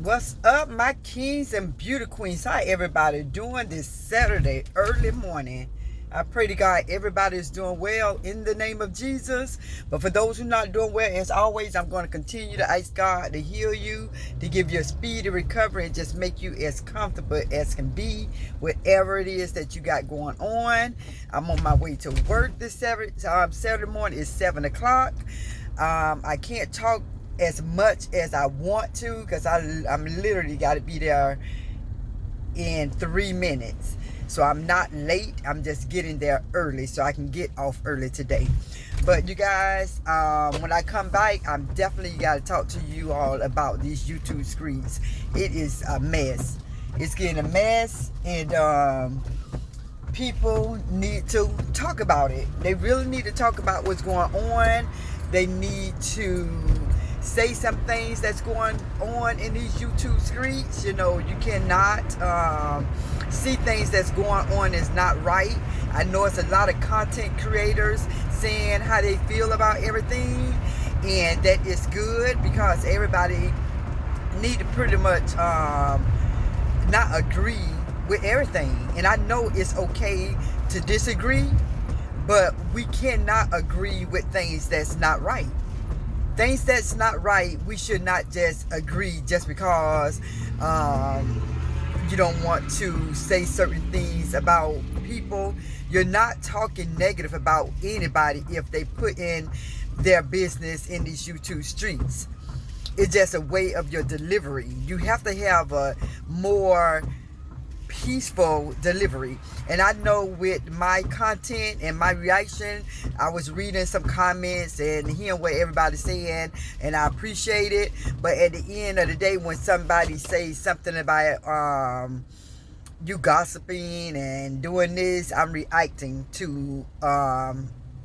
What's up, my kings and beauty queens? How everybody doing this Saturday early morning? I pray to God everybody is doing well in the name of Jesus. But for those who are not doing well, as always, I'm going to continue to ask God to heal you, to give you a speedy recovery, and just make you as comfortable as can be, whatever it is that you got going on. I'm on my way to work this Saturday morning. It's 7 o'clock. I can't talk as much as I want to because I'm literally got to be there in 3 minutes. So I'm not late. I'm just getting there early so I can get off early today. But you guys, when I come back, I'm definitely got to talk to you all about these YouTube screens. It is a mess. It's getting a mess, and people need to talk about it. They really need to talk about what's going on. They need to say some things that's going on in these YouTube streets. You know, you cannot see things that's going on is not right. I know it's a lot of content creators saying how they feel about everything, and that is good because everybody need to pretty much not agree with everything. And I know it's okay to disagree, but we cannot agree with things that's not right. Things that's not right, we should not just agree just because you don't want to say certain things about people. You're not talking negative about anybody if they put in their business in these YouTube streets. It's just a way of your delivery. You have to have a more peaceful delivery. And I know with my content and my reaction, I was reading some comments and hearing what everybody's saying, and I appreciate it. But at the end of the day, when somebody says something about you gossiping and doing this, I'm reacting to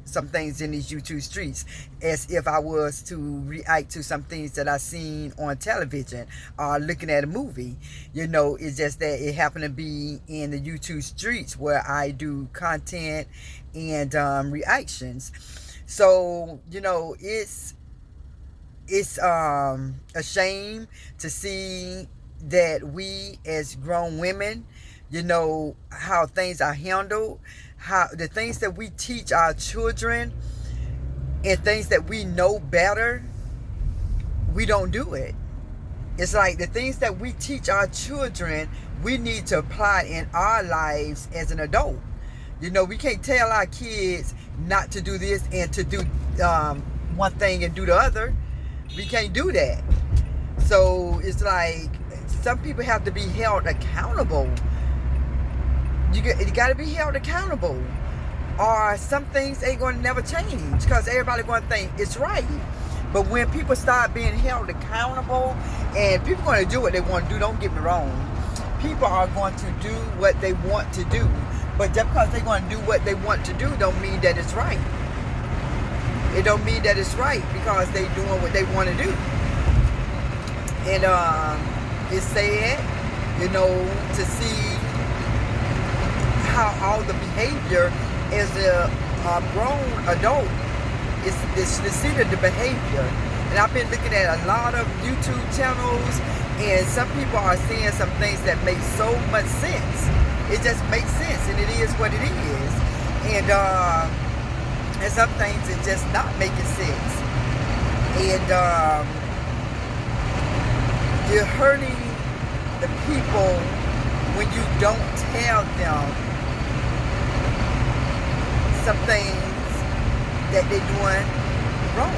some things in these YouTube streets as if I was to react to some things that I seen on television or looking at a movie. You know, it's just that it happened to be in the YouTube streets where I do content and reactions. So, you know, it's a shame to see that we as grown women, you know, how things are handled, how the things that we teach our children and things that we know better, we don't do it. It's like the things that we teach our children, we need to apply in our lives as an adult. You know, we can't tell our kids not to do this and to do one thing and do the other. We can't do that. So it's like some people have to be held accountable. You got to be held accountable, or some things ain't going to never change because everybody going to think it's right. But when people start being held accountable, and people are going to do what they want to do, don't get me wrong. People are going to do what they want to do, but just because they're going to do what they want to do don't mean that it's right. It don't mean that it's right because they're doing what they want to do. And it's sad, you know, to see how all the behavior as a grown adult is to see the behavior. And I've been looking at a lot of YouTube channels, and some people are saying some things that make so much sense. It just makes sense, and it is what it is. And some things are just not making sense. And you're hurting the people when you don't tell them some things that they're doing wrong.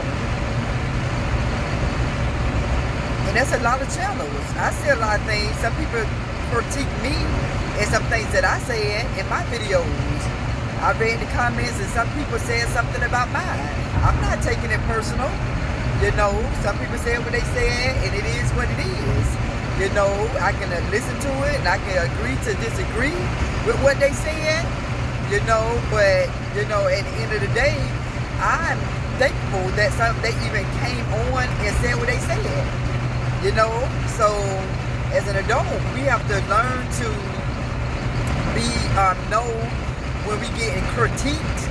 And that's a lot of channels. I say a lot of things. Some people critique me and some things that I said in my videos. I read the comments and some people said something about mine. I'm not taking it personal. You know, some people said what they said, and it is what it is. You know, I can listen to it and I can agree to disagree with what they said. You know, but, you know, at the end of the day, I'm thankful that they even came on and said what they said. You know, so as an adult, we have to learn to be, know when we get critiqued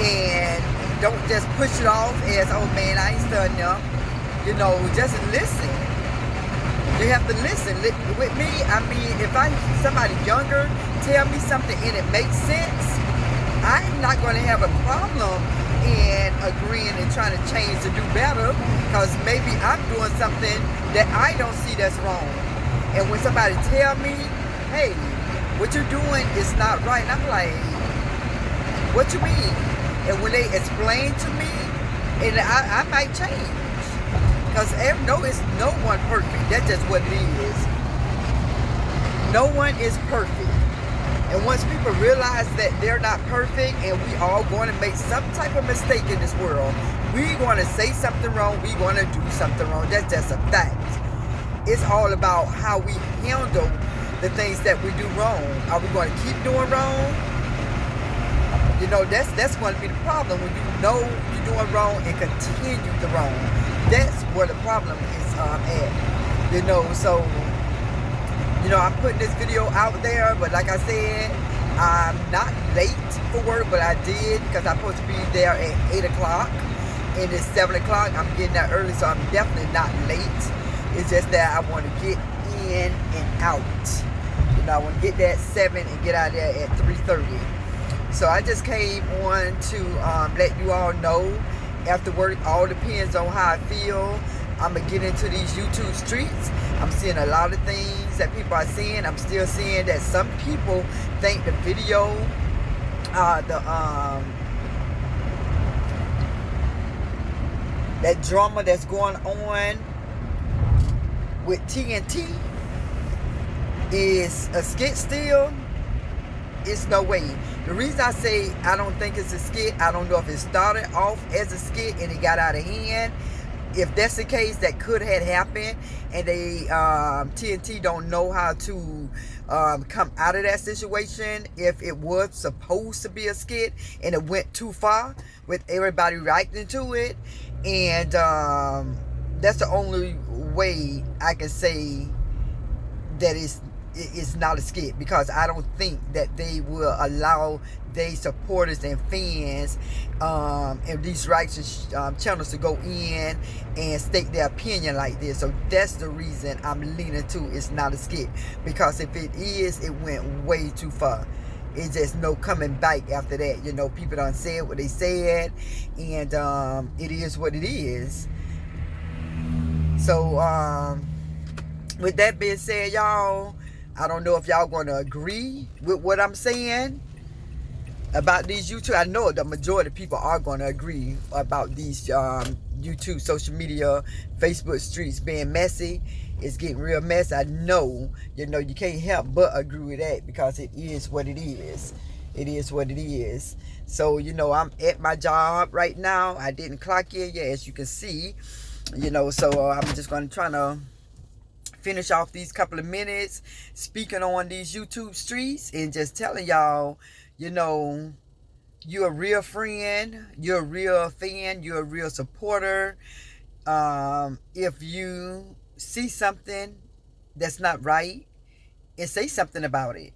and don't just push it off as, oh man, I ain't studying them. You know, just listen. You have to listen. With me, I mean, if somebody younger tell me something and it makes sense, I'm not going to have a problem in agreeing and trying to change to do better, because maybe I'm doing something that I don't see that's wrong. And when somebody tell me, hey, what you're doing is not right, and I'm like, what you mean? And when they explain to me, and I might change. Because it's no one perfect. That's just what it is. No one is perfect. And once people realize that they're not perfect, and we all going to make some type of mistake in this world, we're going to say something wrong, we're going to do something wrong. That's just a fact. It's all about how we handle the things that we do wrong. Are we going to keep doing wrong? You know, that's going to be the problem, when you know you're doing wrong and continue the wrong. That's where the problem is at. You know, so, you know, I'm putting this video out there, but like I said, I'm not late for work, but I did, because I'm supposed to be there at 8 o'clock, and it's 7 o'clock. I'm getting there early, so I'm definitely not late. It's just that I want to get in and out. You know, I want to get there at 7 and get out there at 3:30. So I just came on to let you all know. After work, all depends on how I feel. I'm going to get into these YouTube streets. I'm seeing a lot of things that people are seeing. I'm still seeing that some people think the video, that drama that's going on with TNT is a skit still. It's no way. The reason I say I don't think it's a skit, I don't know if it started off as a skit and it got out of hand. If that's the case, that could have happened, and they TNT don't know how to come out of that situation. If it was supposed to be a skit and it went too far with everybody reacting to it, and that's the only way I can say that it's not a skit, because I don't think that they will allow their supporters and fans and these righteous channels to go in and state their opinion like this. So that's the reason I'm leaning to it's not a skit, because if it is, it went way too far. It's just no coming back after that. You know, people done said what they said, and it is what it is. So with that being said, y'all, I don't know if y'all going to agree with what I'm saying about these YouTube. I know the majority of people are going to agree about these YouTube, social media, Facebook streets being messy. It's getting real messy. I know, you know, you can't help but agree with that, because it is what it is. It is what it is. So, you know, I'm at my job right now. I didn't clock in yet, as you can see. You know, so I'm just going to try to finish off these couple of minutes speaking on these YouTube streets and just telling y'all, you know, you're a real friend, you're a real fan, you're a real supporter. If you see something that's not right, and say something about it.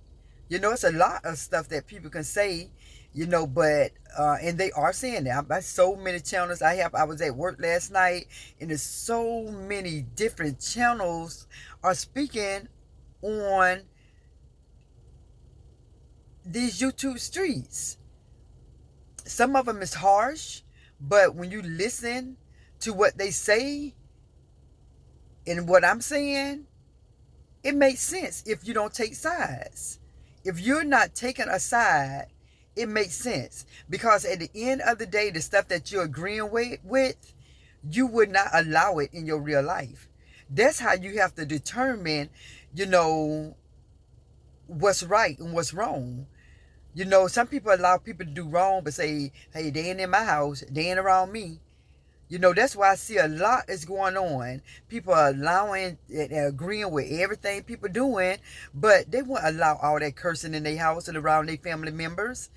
You know, it's a lot of stuff that people can say, you know, but and they are saying that. By so many channels I was at work last night, and there's so many different channels are speaking on these YouTube streets. Some of them is harsh, but when you listen to what they say and what I'm saying, it makes sense if you don't take sides. If you're not taking a side, it makes sense. Because at the end of the day, the stuff that you're agreeing with, you would not allow it in your real life. That's how you have to determine, you know, what's right and what's wrong. You know, some people allow people to do wrong, but say, hey, they ain't in my house, they ain't around me. You know, that's why I see a lot is going on. People are allowing and agreeing with everything people doing, but they wouldn't allow all that cursing in their house and around their family members.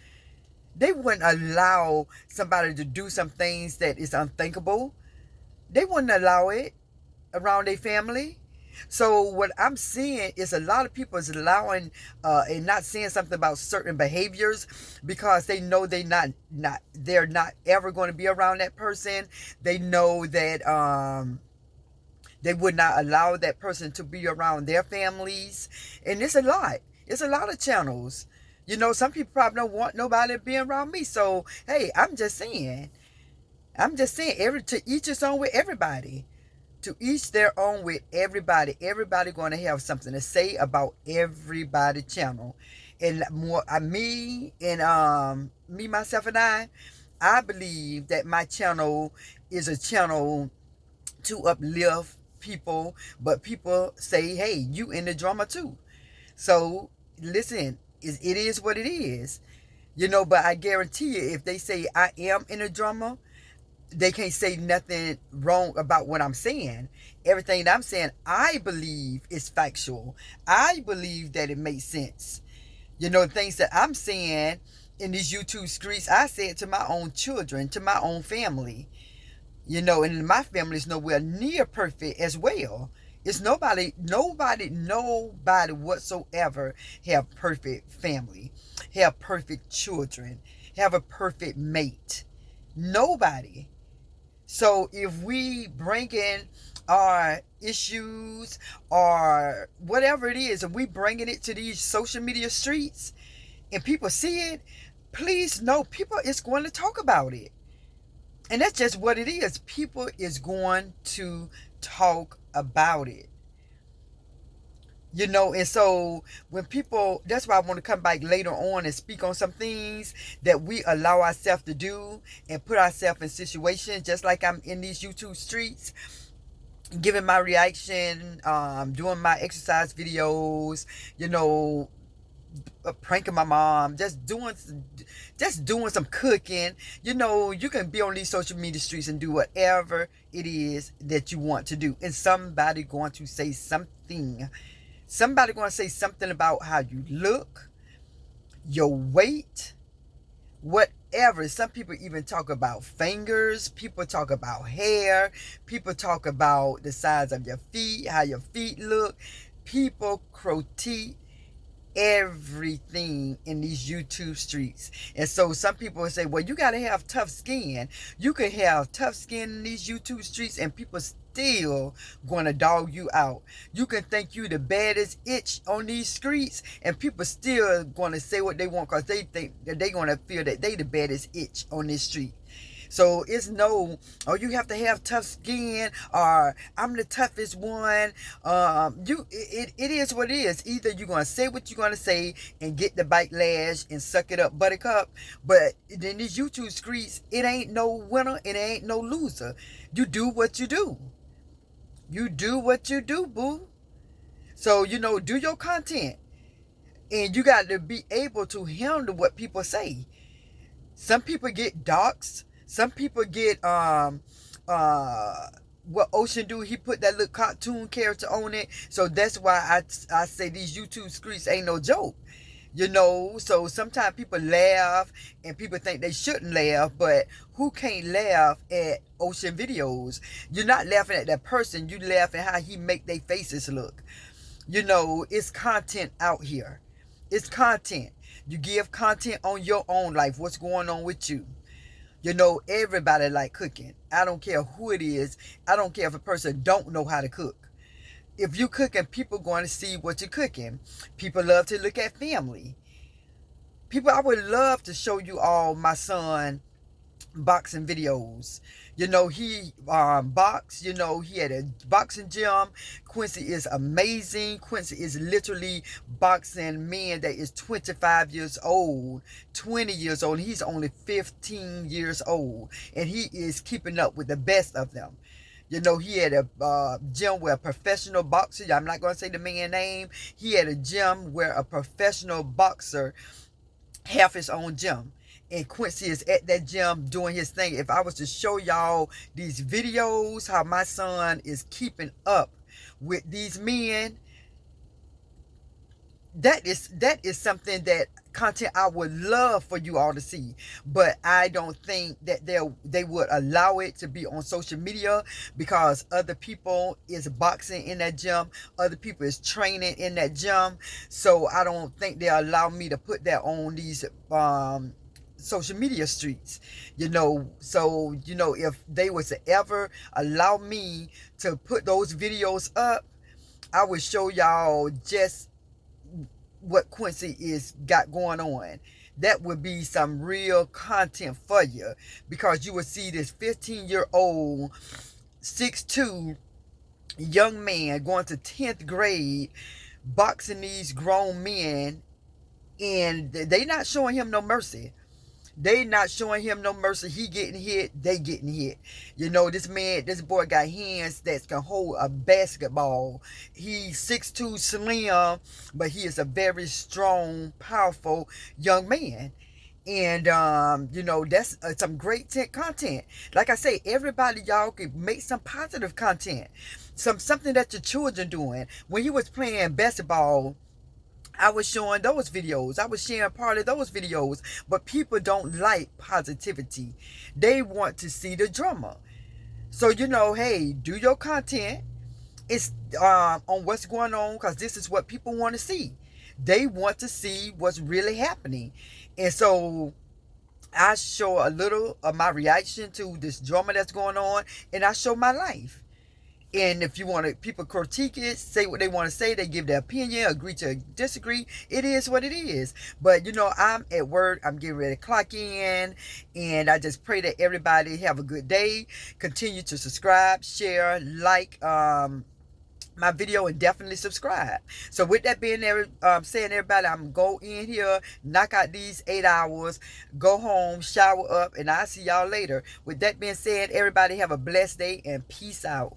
They wouldn't allow somebody to do some things that is unthinkable. They wouldn't allow it around their family. So what I'm seeing is a lot of people is allowing and not saying something about certain behaviors because they know they're not ever going to be around that person. They know that They would not allow that person to be around their families. And it's a lot. It's a lot of channels. You know, some people probably don't want nobody being around me. So, hey, I'm just saying, to each his own with everybody. To each their own with everybody. Everybody going to have something to say about everybody channel. And more, me, myself, and I believe that my channel is a channel to uplift people, but people say, hey, you in the drama too. So listen, it is what it is. You know, but I guarantee you, if they say I am in a drama, they can't say nothing wrong about what I'm saying. Everything that I'm saying, I believe is factual. I believe that it makes sense. You know, things that I'm saying in these YouTube streets, I say it to my own children, to my own family. You know, and my family is nowhere near perfect as well. It's nobody whatsoever have perfect family, have perfect children, have a perfect mate. Nobody. So if we bring in our issues or whatever it is, and we bringing it to these social media streets and people see it, please know people is going to talk about it. And that's just what it is. People is going to talk about it. You know, and so when people, that's why I want to come back later on and speak on some things that we allow ourselves to do and put ourselves in situations, just like I'm in these YouTube streets, giving my reaction, doing my exercise videos, you know, pranking my mom, just doing some cooking. You know, you can be on these social media streets and do whatever it is that you want to do, and somebody going to say something. Somebody going to say something about how you look, your weight, whatever. Some people even talk about fingers. People talk about hair. People talk about the size of your feet, how your feet look. People critique everything in these YouTube streets. And so some people will say, well, you got to have tough skin. You can have tough skin in these YouTube streets and people still going to dog you out. You can think you the baddest itch on these streets and people still going to say what they want because they think that they're going to feel that they the baddest itch on this street. So it's no, oh, you have to have tough skin, or I'm the toughest one. It is what it is. Either you're going to say what you're going to say and get the backlash and suck it up, buttercup. But in these YouTube streets, it ain't no winner, it ain't no loser. You do what you do. You do what you do, boo. So, you know, do your content. And you got to be able to handle what people say. Some people get doxxed. Some people get what Ocean do. He put that little cartoon character on it. So that's why I say these YouTube streets ain't no joke. You know, so sometimes people laugh and people think they shouldn't laugh, but who can't laugh at Ocean videos? You're not laughing at that person. You laughing how he make their faces look. You know, it's content out here. It's content. You give content on your own life. What's going on with you? You know, everybody like cooking. I don't care who it is. I don't care if a person don't know how to cook. If you cooking, people going to see what you're cooking. People love to look at family. People, I would love to show you all my son boxing videos. You know, he boxed. You know, he had a boxing gym. Quincy is amazing. Quincy is literally boxing men that is 25 years old, 20 years old. He's only 15 years old, and he is keeping up with the best of them. You know, he had a gym where a professional boxer, I'm not going to say the man's name, he had a gym where a professional boxer have his own gym. And Quincy is at that gym doing his thing. If I was to show y'all these videos, how my son is keeping up with these men, that is something that content I would love for you all to see. But I don't think that they would allow it to be on social media because other people is boxing in that gym. Other people is training in that gym. So I don't think they allow me to put that on these social media streets, so if they was to ever allow me to put those videos up, I would show y'all just what Quincy is got going on. That would be some real content for you, because you would see this 15-year-old 6'2" young man going to 10th grade boxing these grown men, and they not showing him no mercy. They not showing him no mercy. He getting hit, they getting hit. This boy got hands that can hold a basketball. He's 6'2", slim, but he is a very strong, powerful young man. And that's some great content. Like I say, everybody, y'all can make some positive content, something that your children doing. When he was playing basketball, I was showing those videos. I was sharing part of those videos. But people don't like positivity. They want to see the drama. So, hey, do your content. It's on what's going on, because this is what people want to see. They want to see what's really happening. And so I show a little of my reaction to this drama that's going on, and I show my life. And if you want to, people critique it, say what they want to say, they give their opinion, agree to disagree. It is what it is. But, I'm at work. I'm getting ready to clock in. And I just pray that everybody have a good day. Continue to subscribe, share, like my video, and definitely subscribe. So with that being there, saying, everybody, I'm go in here, knock out these 8 hours, go home, shower up, and I'll see y'all later. With that being said, everybody have a blessed day, and peace out.